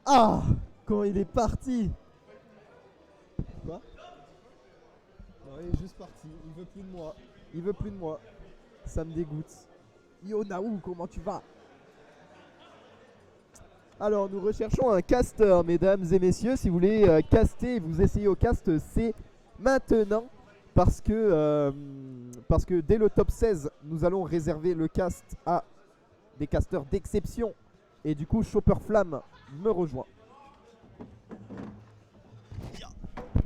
Ah, quand il est parti. Quoi? Non, il est juste parti. Il veut plus de moi. Il veut plus de moi. Ça me dégoûte. Yo Naou, comment tu vas? Alors, nous recherchons un caster, mesdames et messieurs. Si vous voulez caster et vous essayer au cast, c'est maintenant. Parce que dès le top 16, nous allons réserver le cast à des casters d'exception. Et du coup, Chopper Flamme me rejoint.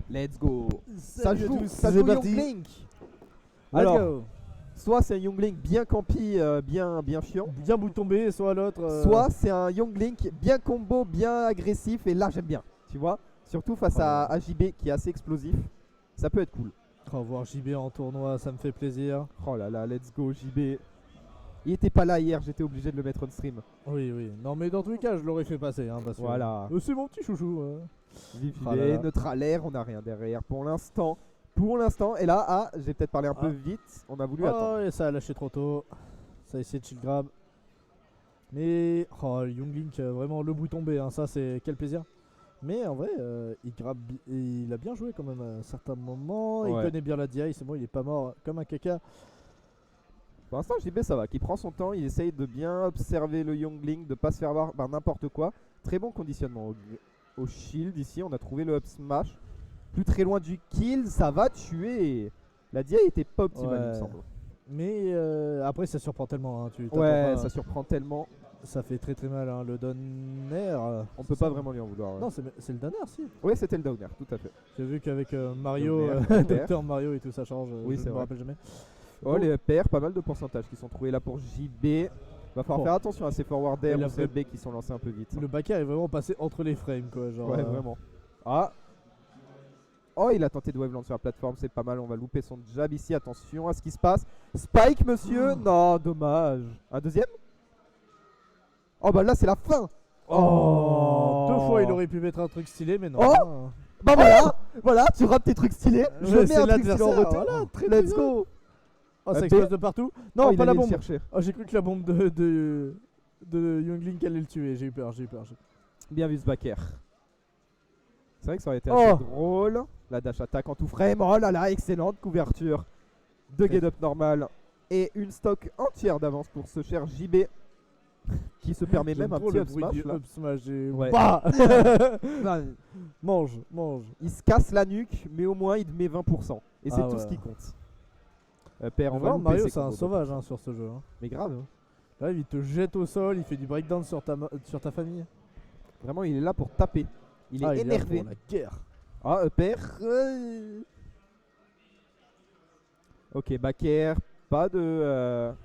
Let's go. Ça joue Youngling. Alors, soit c'est un Youngling bien campi, bien chiant. Bien bouton B, soit l'autre. Soit c'est un Youngling bien combo, bien agressif. Et là, j'aime bien. Tu vois, surtout face à JB qui est assez explosif. Ça peut être cool. Oh, voir JB en tournoi, ça me fait plaisir. Oh là là, let's go JB. Il était pas là hier, j'étais obligé de le mettre on stream. Oui, oui. Non, mais dans tous les cas, je l'aurais fait passer. Hein, parce voilà. Que, c'est mon petit chouchou. Vive JB, neutralaire, on n'a rien derrière pour l'instant. Et là, j'ai peut-être parlé un peu vite. On a voulu attendre. Et ça a lâché trop tôt. Ça a essayé de chill grab. Mais, Younglink, vraiment le bouton B, hein, ça c'est quel plaisir. Mais en vrai, il a bien joué quand même à un certain moment. Il connaît bien la DI, c'est bon, il est pas mort comme un caca. Pour l'instant, JB ça va, qui prend son temps, il essaye de bien observer le Youngling, de pas se faire avoir par n'importe quoi. Très bon conditionnement au shield ici, on a trouvé le up smash. Plus très loin du kill, ça va tuer. La DI était pas optimale, il me semble. Mais après, ça surprend tellement. Hein, ça surprend tellement. Ça fait très très mal, hein, le downer. On peut pas vraiment lui en vouloir. Non, c'est le downer, si. Oui, c'était le downer, tout à fait. J'ai vu qu'avec Mario, Docteur Mario et tout ça change. Oui, je me rappelle jamais. Oh, les PR, pas mal de pourcentages qui sont trouvés là pour JB. Va falloir faire attention à ces forward air ou ces B qui sont lancés un peu vite. Le backer est vraiment passé entre les frames, quoi. Genre, ouais, vraiment. Ah. Oh, il a tenté de waveland sur la plateforme, c'est pas mal. On va louper son jab ici. Attention à ce qui se passe. Spike, monsieur. Non, dommage. Un deuxième? Oh, bah là, c'est la fin. Oh, 2 fois, il aurait pu mettre un truc stylé, mais non. Oh, bah voilà, tu rates tes trucs stylés. Je mets un truc stylé en retour. Voilà, let's go. Oh, ça explose de partout. Non, pas la bombe. Oh, j'ai cru que la bombe de Youngling allait le tuer. J'ai eu peur. Bien vu ce backer. C'est vrai que ça aurait été assez drôle. La dash attaque en tout frame. Oh là là, excellente couverture de get up normal. Et une stock entière d'avance pour ce cher JB. Qui se permet même un petit up smash. Up smash ouais. Bah mange. Il se casse la nuque, mais au moins il te met 20%. Et c'est tout ce qui compte. Mario, c'est un sauvage sur ce jeu. Hein. Mais grave. Hein. Là, il te jette au sol, il fait du breakdown sur ta famille. Vraiment, il est là pour taper. Il est énervé. Il est là pour la guerre. Ah, upper. Ok, back air. Pas de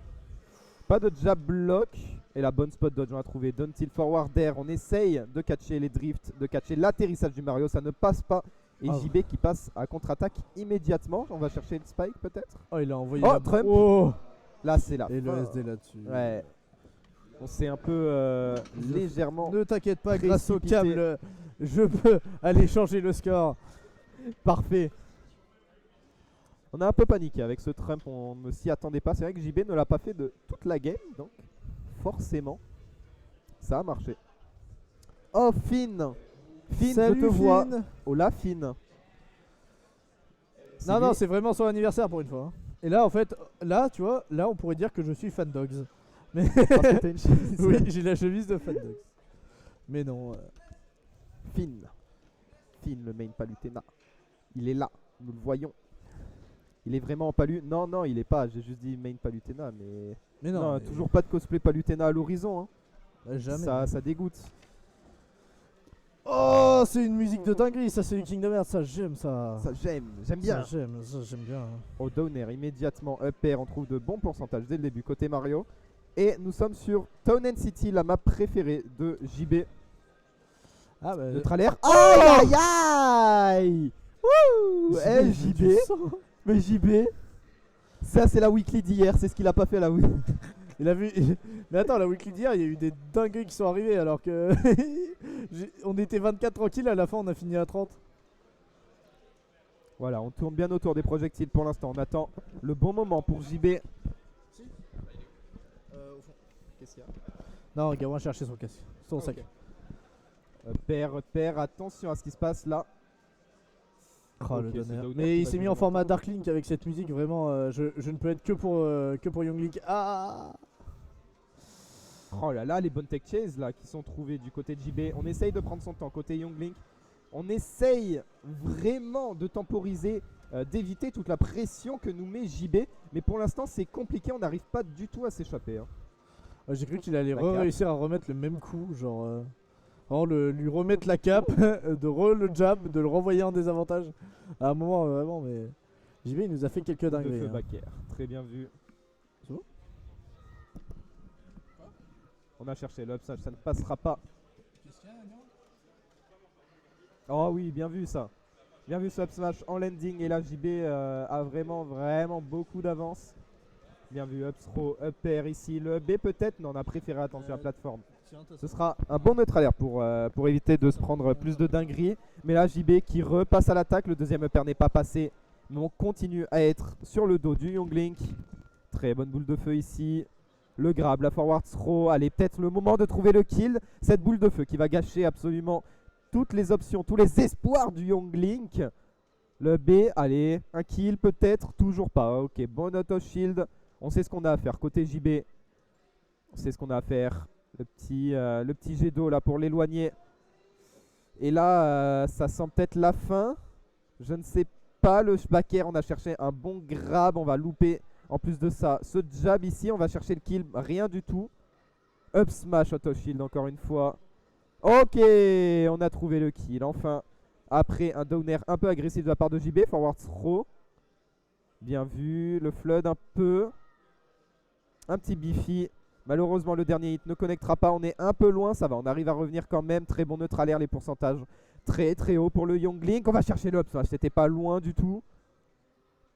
jab block. Et la bonne spot dodge, on a trouvé. Down tilt forward air. On essaye de catcher les drifts, de catcher l'atterrissage du Mario. Ça ne passe pas. Et JB qui passe à contre-attaque immédiatement. On va chercher une spike peut-être. Oh, il a envoyé Trump. Oh, là, c'est la et fin. le SD là-dessus. Ouais. On s'est un peu légèrement. Ne t'inquiète pas, grâce au câble, je peux aller changer le score. Parfait. On a un peu paniqué avec ce Trump, on ne s'y attendait pas. C'est vrai que JB ne l'a pas fait de toute la game, donc forcément, ça a marché. Oh, Finn. Finn, salut, je te vois. Finn. Oh la Finn. Non, c'est vraiment son anniversaire pour une fois. Hein. Et là, en fait, tu vois, là, on pourrait dire que je suis fan dogs. Mais une chemise. Oui, j'ai la chemise de fan dogs. Mais non. Finn, le main Palutena. Il est là, nous le voyons. Il est vraiment en Palu. Non, il est pas. J'ai juste dit main Palutena, mais non, mais toujours pas de cosplay Palutena à l'horizon. Hein. Jamais. Ça dégoûte. Oh, c'est une musique de dinguerie, ça c'est du King de merde, ça j'aime ça. Ça j'aime bien. Ça j'aime bien. Au downer, immédiatement up air, on trouve de bons pourcentages dès le début côté Mario. Et nous sommes sur Town and City, la map préférée de JB. Ah bah. Neutralaire. Aïe aïe. Wouh. JB. Mais JB. Ça c'est la weekly d'hier, c'est ce qu'il a pas fait la weekly. Il a vu. Mais attends, la weekly d'hier, il y a eu des dingueries qui sont arrivées alors que. On était 24 tranquille, à la fin on a fini à 30. Voilà, on tourne bien autour des projectiles pour l'instant. On attend le bon moment pour JB. Au fond. Qu'est-ce qu'il y a? Non, Gawain cherchait son sac. Père, attention à ce qui se passe là. Oh, Ok, le c'est donneur. Downer Mais qui il va s'est mis jouer en format longtemps. Dark Link avec cette musique, vraiment, je ne peux être que pour Young Link. Ah. Oh là là, les bonnes tech chases là qui sont trouvées du côté de JB. On essaye de prendre son temps côté Younglink. On essaye vraiment de temporiser, d'éviter toute la pression que nous met JB. Mais pour l'instant, c'est compliqué. On n'arrive pas du tout à s'échapper, hein. J'ai cru qu'il allait La cape. réussir à remettre le même coup, genre vraiment lui remettre la cape, de le jab, de le renvoyer en désavantage. À un moment vraiment, mais JB il nous a fait quelques De dingueries. feu Hein. backer. Très bien vu. C'est bon. On a cherché l'up, ça ne passera pas. Oh oui, bien vu ça. Bien vu ce up smash en landing. Et là, JB a vraiment beaucoup d'avance. Bien vu, up throw, up air ici. Le B peut-être, mais on a préféré attendre sur la plateforme. Ce sera un bon neutral air pour éviter de se prendre plus de dingueries. Mais là, JB qui repasse à l'attaque. Le deuxième up air n'est pas passé. Mais on continue à être sur le dos du Younglink. Très bonne boule de feu ici. Le grab, la forward throw. Allez, peut-être le moment de trouver le kill. Cette boule de feu qui va gâcher absolument toutes les options, tous les espoirs du Younglink. Le B, allez, un kill peut-être, toujours pas. Ok, bon auto shield. On sait ce qu'on a à faire côté JB. On sait ce qu'on a à faire. Le petit jet d'eau là pour l'éloigner. Et là, ça sent peut-être la fin. Je ne sais pas. Le backer, on a cherché un bon grab. On va louper. En plus de ça, ce jab ici, on va chercher le kill. Rien du tout. Up smash auto shield encore une fois. Ok, on a trouvé le kill. Enfin, après un downer un peu agressif de la part de JB. Forward throw. Bien vu. Le flood un peu. Un petit biffy. Malheureusement, le dernier hit ne connectera pas. On est un peu loin, ça va. On arrive à revenir quand même. Très bon neutral air, les pourcentages très haut pour le Younglink. On va chercher l'up smash. C'était pas loin du tout.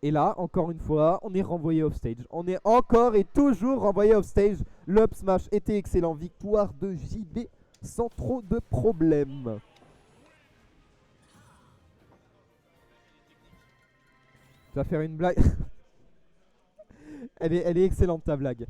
Et là, encore une fois, on est renvoyé off stage. On est encore et toujours renvoyé off stage. L'up smash était excellent. Victoire de JB sans trop de problèmes. Tu vas faire une blague. Elle est excellente ta blague.